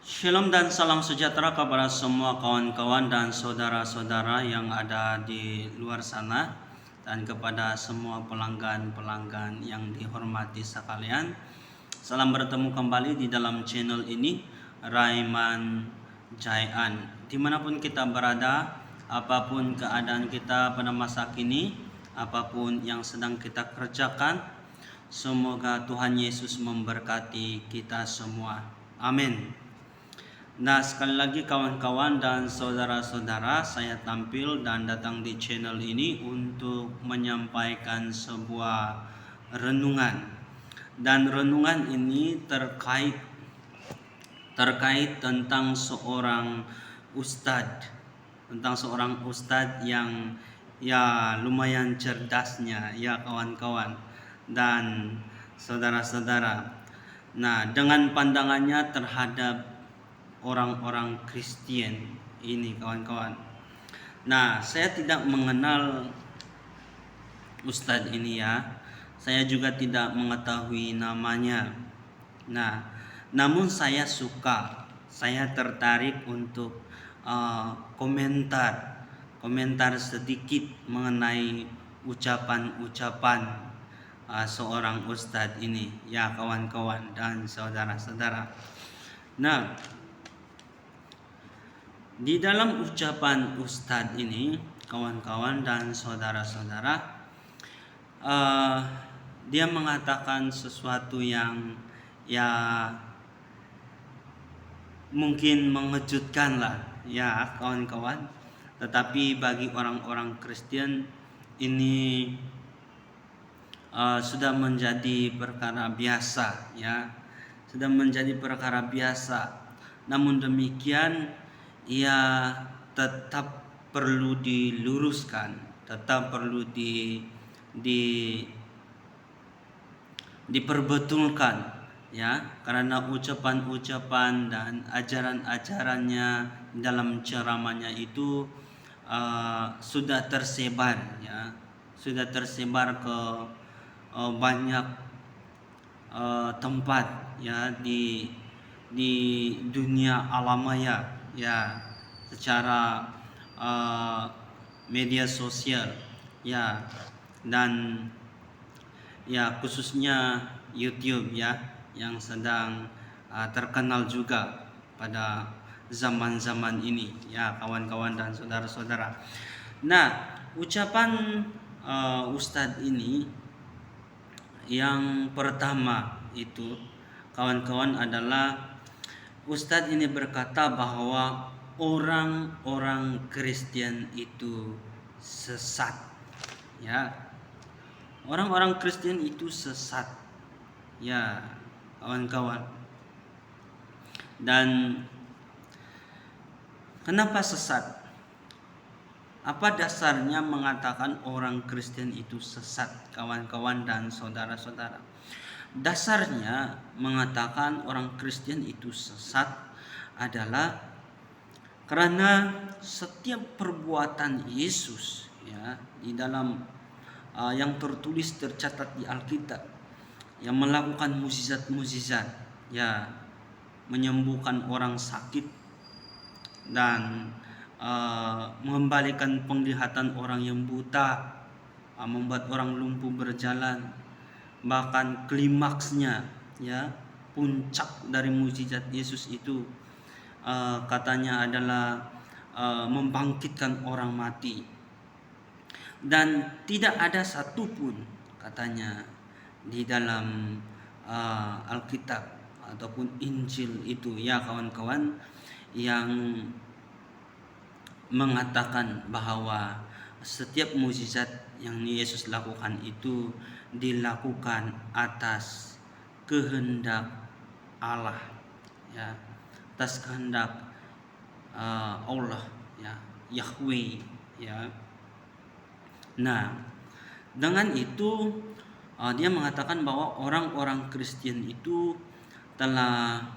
Shalom dan salam sejahtera kepada semua kawan-kawan dan saudara-saudara yang ada di luar sana, dan kepada semua pelanggan-pelanggan yang dihormati sekalian. Salam bertemu kembali di dalam channel ini, Raiman Jayan. Dimanapun kita berada, apapun keadaan kita pada masa kini, apapun yang sedang kita kerjakan, semoga Tuhan Yesus memberkati kita semua. Amin. Nah, sekali lagi kawan-kawan dan saudara-saudara, saya tampil dan datang di channel ini untuk menyampaikan sebuah renungan. Dan renungan ini terkait tentang seorang ustadz yang ya lumayan cerdasnya ya kawan-kawan dan saudara-saudara. Nah, dengan pandangannya terhadap orang-orang Kristen ini kawan-kawan. Nah, saya tidak mengenal ustadz ini ya. Saya juga tidak mengetahui namanya. Nah, namun saya tertarik untuk komentar sedikit mengenai ucapan-ucapan seorang ustadz ini ya kawan-kawan dan saudara-saudara. Nah, di dalam ucapan ustadz ini, kawan-kawan dan saudara-saudara, dia mengatakan sesuatu yang ya mungkin mengejutkan lah ya kawan-kawan. Tetapi bagi orang-orang Kristen ini sudah menjadi perkara biasa ya, sudah menjadi perkara biasa. Namun demikian ia tetap perlu diluruskan, tetap perlu diperbetulkan ya, karena ucapan-ucapan dan ajaran-ajarannya dalam ceramahnya itu sudah tersebar ya, sudah tersebar ke banyak tempat ya di dunia alamaya ya, secara media sosial ya, dan ya khususnya YouTube ya, yang sedang terkenal juga pada zaman-zaman ini ya kawan-kawan dan saudara-saudara. Nah, ucapan Ustadz ini yang pertama itu kawan-kawan adalah Ustadz ini berkata bahwa orang-orang Kristen itu sesat ya. Orang-orang Kristen itu sesat ya kawan-kawan. Dan kenapa sesat? Apa dasarnya mengatakan orang Kristen itu sesat kawan-kawan dan saudara-saudara? Dasarnya mengatakan orang Kristen itu sesat adalah karena setiap perbuatan Yesus ya di dalam yang tercatat di Alkitab, yang melakukan mukjizat-mukjizat ya, menyembuhkan orang sakit dan mengembalikan penglihatan orang yang buta, membuat orang lumpuh berjalan. Bahkan klimaksnya ya, puncak dari mukjizat Yesus itu katanya adalah membangkitkan orang mati. Dan tidak ada satupun katanya di dalam Alkitab ataupun Injil itu ya kawan-kawan yang mengatakan bahwa setiap mukjizat yang Yesus lakukan itu dilakukan atas kehendak Allah ya, atas kehendak Allah ya, Yahweh ya. Nah, dengan itu dia mengatakan bahwa orang-orang Kristen itu telah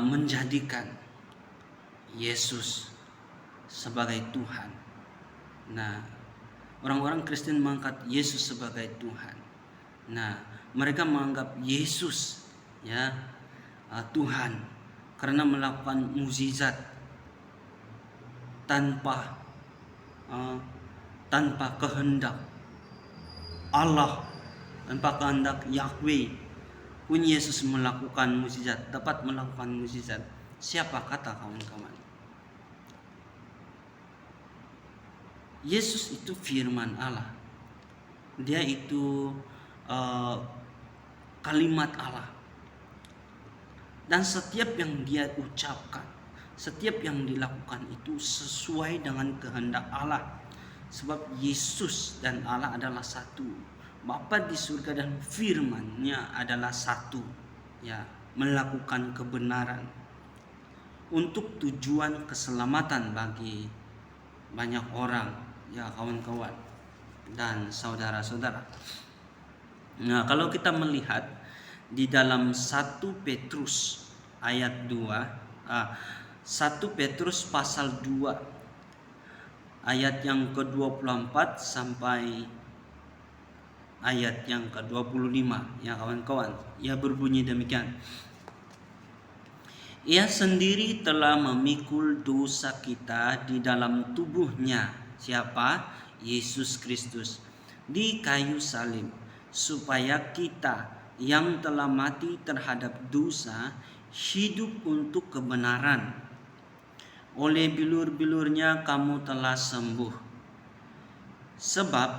menjadikan Yesus sebagai Tuhan. Nah, orang-orang Kristen mengangkat Yesus sebagai Tuhan. Nah, mereka menganggap Yesus ya Tuhan, karena melakukan mukjizat tanpa kehendak Allah, tanpa kehendak Yahweh pun Yesus melakukan mukjizat, dapat melakukan mukjizat. Siapa kata kawan-kawan? Yesus itu firman Allah. Dia itu kalimat Allah. Dan setiap yang dia ucapkan, setiap yang dilakukan itu sesuai dengan kehendak Allah. Sebab Yesus dan Allah adalah satu. Bapa di surga dan firman-Nya adalah satu. Ya, melakukan kebenaran untuk tujuan keselamatan bagi banyak orang, ya kawan-kawan dan saudara-saudara. Nah, kalau kita melihat di dalam 1 Petrus ayat 2, 1 Petrus pasal 2 ayat yang ke-24 sampai ayat yang ke-25, ya kawan-kawan. Ya, berbunyi demikian. Ia sendiri telah memikul dosa kita di dalam tubuhnya. Siapa? Yesus Kristus. Di kayu salib, supaya kita yang telah mati terhadap dosa hidup untuk kebenaran. Oleh bilur-bilurnya kamu telah sembuh. Sebab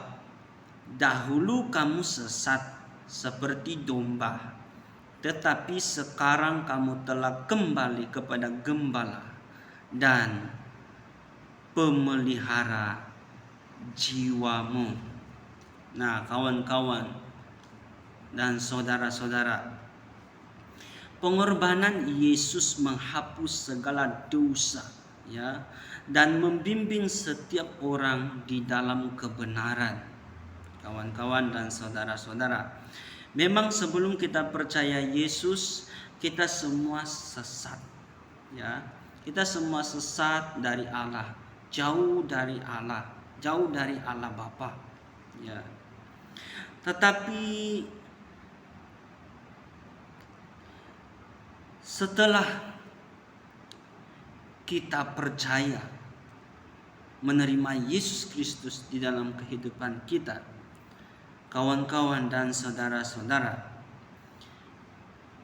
dahulu kamu sesat seperti domba, tetapi sekarang kamu telah kembali kepada Gembala dan pemelihara jiwamu. Nah, kawan-kawan dan saudara-saudara, pengorbanan Yesus menghapus segala dosa, ya, dan membimbing setiap orang di dalam kebenaran. Kawan-kawan dan saudara-saudara, memang sebelum kita percaya Yesus, kita semua sesat, ya. Kita semua sesat dari Allah, jauh dari Allah, jauh dari Allah Bapa, ya. Tetapi setelah kita percaya menerima Yesus Kristus di dalam kehidupan kita, kawan-kawan dan saudara-saudara,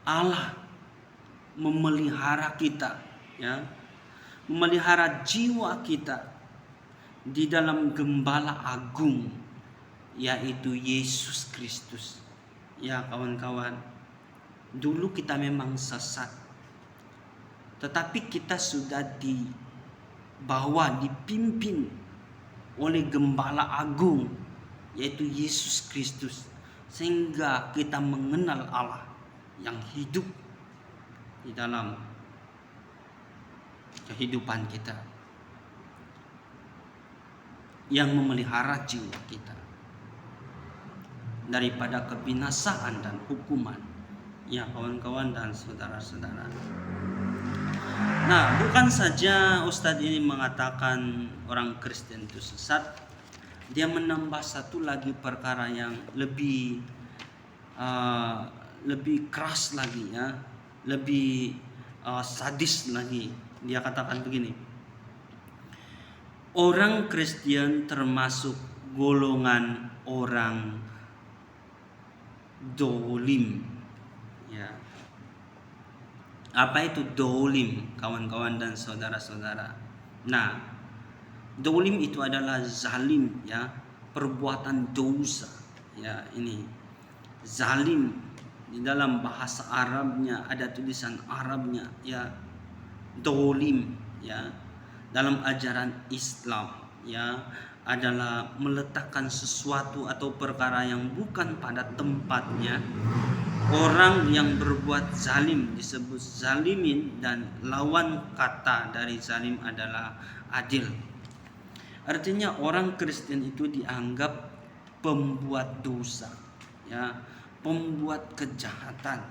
Allah memelihara kita, ya, memelihara jiwa kita di dalam Gembala Agung, yaitu Yesus Kristus. Ya kawan-kawan, dulu kita memang sesat, tetapi kita sudah dibawa, dipimpin oleh Gembala Agung, yaitu Yesus Kristus, sehingga kita mengenal Allah yang hidup di dalam kehidupan kita, yang memelihara jiwa kita daripada kebinasaan dan hukuman, ya kawan-kawan dan saudara-saudara. Nah, bukan saja Ustadz ini mengatakan orang Kristen itu sesat, dia menambah satu lagi perkara yang lebih keras lagi, ya, lebih sadis lagi. Dia katakan begini: orang Kristen termasuk golongan orang dolim, ya. Apa itu dolim, kawan-kawan dan saudara-saudara? Nah, dolim itu adalah zalim, ya, perbuatan dosa, ya. Ini zalim di dalam bahasa Arabnya, ada tulisan Arabnya, ya, dolim, ya. Dalam ajaran Islam, ya, adalah meletakkan sesuatu atau perkara yang bukan pada tempatnya. Orang yang berbuat zalim disebut zalimin, dan lawan kata dari zalim adalah adil. Artinya orang Kristen itu dianggap pembuat dosa, ya, pembuat kejahatan,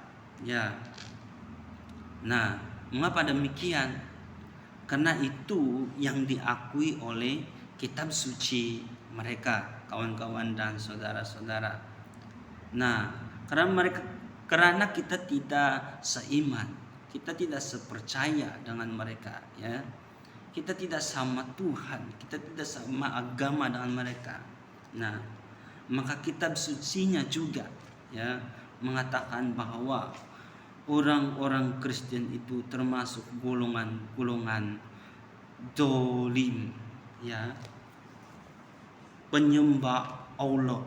ya. Nah, mengapa demikian? Karena itu yang diakui oleh kitab suci mereka, kawan-kawan dan saudara-saudara. Nah, karena kita tidak seiman, kita tidak sepercaya dengan mereka, ya. Kita tidak sama Tuhan, kita tidak sama agama dengan mereka. Nah, maka kitab sucinya juga, ya, mengatakan bahwa orang-orang Kristen itu termasuk golongan-golongan dolim, ya, penyembah Allah,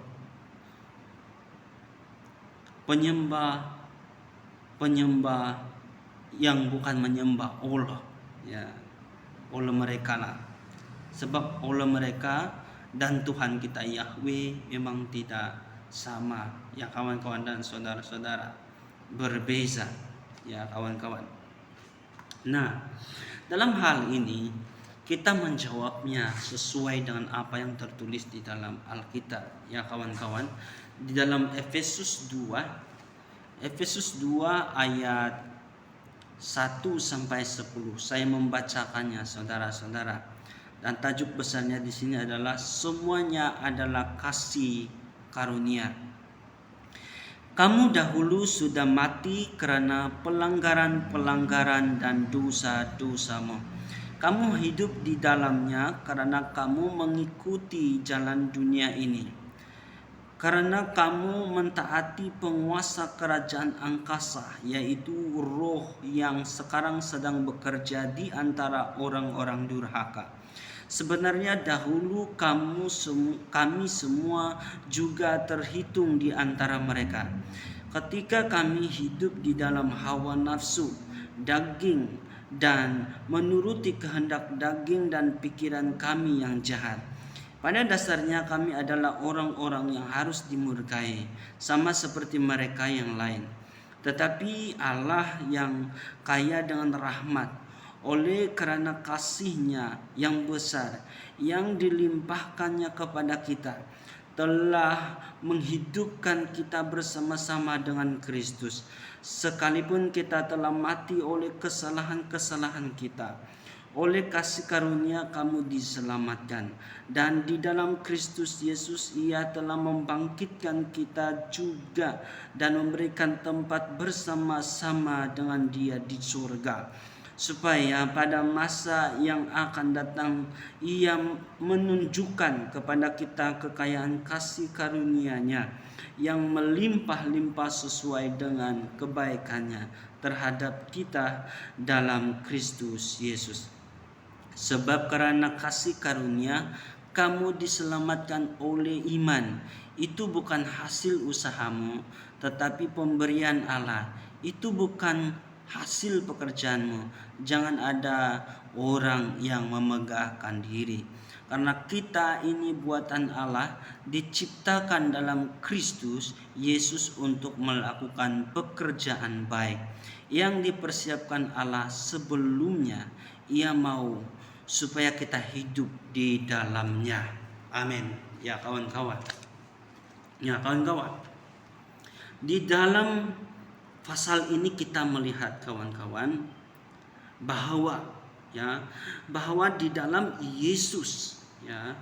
penyembah yang bukan menyembah Allah, ya, oleh mereka lah. Sebab oleh mereka dan Tuhan kita Yahweh memang tidak sama, ya kawan-kawan dan saudara-saudara, berbeza, ya kawan-kawan. Nah, dalam hal ini kita menjawabnya sesuai dengan apa yang tertulis di dalam Alkitab, ya kawan-kawan. Di dalam Efesus 2 ayat 1 sampai 10. Saya membacakannya saudara-saudara. Dan tajuk besarnya di sini adalah semuanya adalah kasih karunia. Kamu dahulu sudah mati karena pelanggaran-pelanggaran dan dosa-dosamu. Kamu hidup di dalamnya karena kamu mengikuti jalan dunia ini. Karena kamu mentaati penguasa kerajaan angkasa, yaitu roh yang sekarang sedang bekerja di antara orang-orang durhaka. Sebenarnya dahulu kami semua juga terhitung di antara mereka. Ketika kami hidup di dalam hawa nafsu, daging, dan menuruti kehendak daging dan pikiran kami yang jahat. Pada dasarnya kami adalah orang-orang yang harus dimurkai, sama seperti mereka yang lain. Tetapi Allah yang kaya dengan rahmat, oleh karena kasih-Nya yang besar yang dilimpahkannya kepada kita, telah menghidupkan kita bersama-sama dengan Kristus, sekalipun kita telah mati oleh kesalahan-kesalahan kita. Oleh kasih karunia kamu diselamatkan, dan di dalam Kristus Yesus Ia telah membangkitkan kita juga dan memberikan tempat bersama-sama dengan Dia di surga, supaya pada masa yang akan datang Ia menunjukkan kepada kita kekayaan kasih karunia-Nya yang melimpah-limpah sesuai dengan kebaikan-Nya terhadap kita dalam Kristus Yesus. Sebab karena kasih karunia kamu diselamatkan oleh iman. Itu bukan hasil usahamu, tetapi pemberian Allah. Itu bukan hasil pekerjaanmu. Jangan ada orang yang memegahkan diri. Karena kita ini buatan Allah, diciptakan dalam Kristus Yesus untuk melakukan pekerjaan baik yang dipersiapkan Allah sebelumnya. Ia mau supaya kita hidup di dalamnya. Amin. Ya kawan-kawan. Di dalam pasal ini kita melihat kawan-kawan bahwa di dalam Yesus, ya,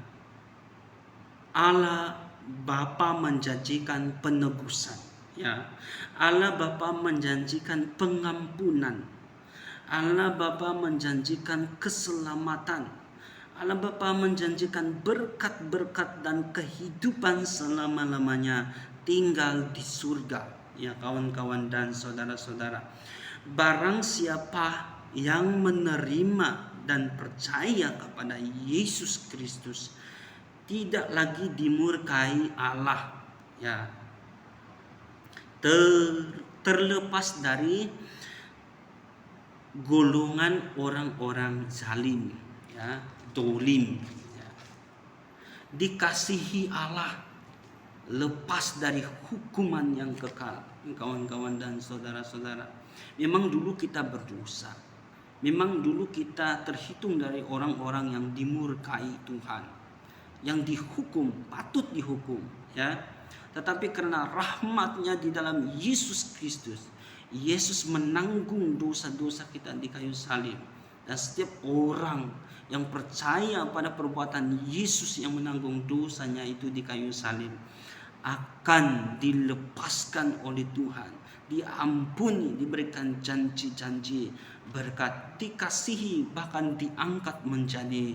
Allah Bapa menjanjikan penebusan, ya. Allah Bapa menjanjikan pengampunan. Allah Bapa menjanjikan keselamatan. Allah Bapa menjanjikan berkat-berkat dan kehidupan selama-lamanya tinggal di surga, ya kawan-kawan dan saudara-saudara. Barang siapa yang menerima dan percaya kepada Yesus Kristus tidak lagi dimurkai Allah, ya, terlepas dari golongan orang-orang zalim, ya, dolim, ya. Dikasihi Allah, lepas dari hukuman yang kekal, kawan-kawan dan saudara-saudara. Memang dulu kita berdosa, memang dulu kita terhitung dari orang-orang yang dimurkai Tuhan, yang dihukum, patut dihukum, ya. Tetapi karena rahmat-Nya di dalam Yesus Kristus, Yesus menanggung dosa-dosa kita di kayu salib. Dan setiap orang yang percaya pada perbuatan Yesus yang menanggung dosanya itu di kayu salib, akan dilepaskan oleh Tuhan, diampuni, diberikan janji-janji berkat, dikasihi, bahkan diangkat menjadi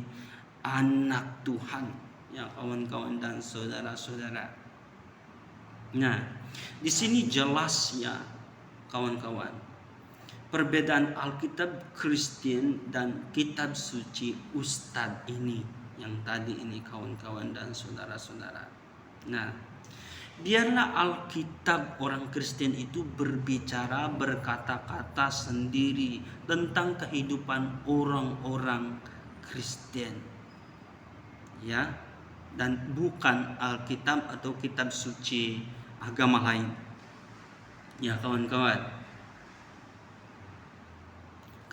anak Tuhan, ya kawan-kawan dan saudara-saudara. Nah, di sini jelas ya kawan-kawan, perbedaan Alkitab Kristen dan kitab suci Ustadz ini yang tadi ini kawan-kawan dan saudara-saudara. Nah, biarlah Alkitab orang Kristen itu berbicara, berkata-kata sendiri tentang kehidupan orang-orang Kristen, ya, dan bukan Alkitab atau kitab suci agama lain, ya kawan-kawan.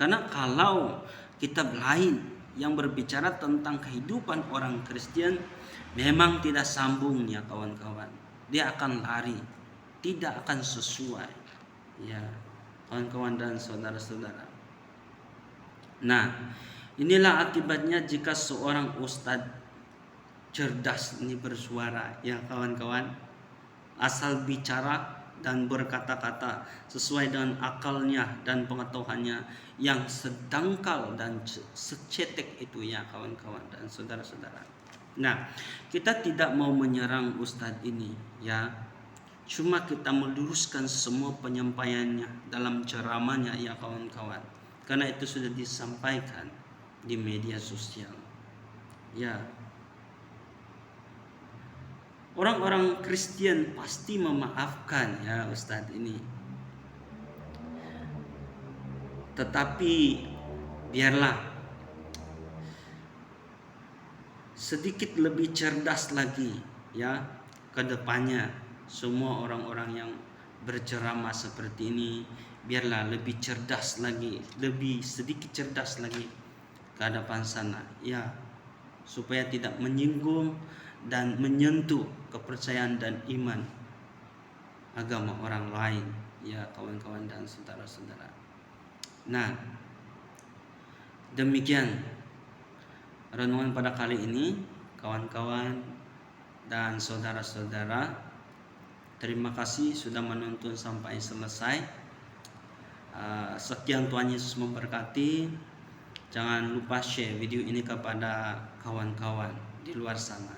Karena kalau kitab lain yang berbicara tentang kehidupan orang Kristen memang tidak sambung ya kawan-kawan. Dia akan lari, tidak akan sesuai, ya kawan-kawan dan saudara-saudara. Nah, inilah akibatnya jika seorang ustadz cerdas ini bersuara, ya kawan-kawan, asal bicara dan berkata-kata sesuai dengan akalnya dan pengetahuannya yang sedangkal dan secetek itu, ya kawan-kawan dan saudara-saudara. Nah, kita tidak mau menyerang ustadz ini, ya. Cuma kita meluruskan semua penyampaiannya dalam ceramahnya, ya kawan-kawan. Karena itu sudah disampaikan di media sosial. Ya. Orang-orang Kristen pasti memaafkan ya ustadz ini. Tetapi biarlah sedikit lebih cerdas lagi ya ke depannya, semua orang-orang yang berceramah seperti ini biarlah lebih cerdas lagi, lebih sedikit cerdas lagi ke hadapan sana, ya, supaya tidak menyinggung dan menyentuh kepercayaan dan iman agama orang lain, ya kawan-kawan dan saudara-saudara. Nah, demikian renungan pada kali ini kawan-kawan dan saudara-saudara. Terima kasih sudah menonton sampai selesai. Sekian, Tuhan Yesus memberkati. Jangan lupa share video ini kepada kawan-kawan di luar sana.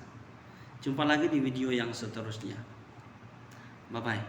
Jumpa lagi di video yang seterusnya. Bye bye.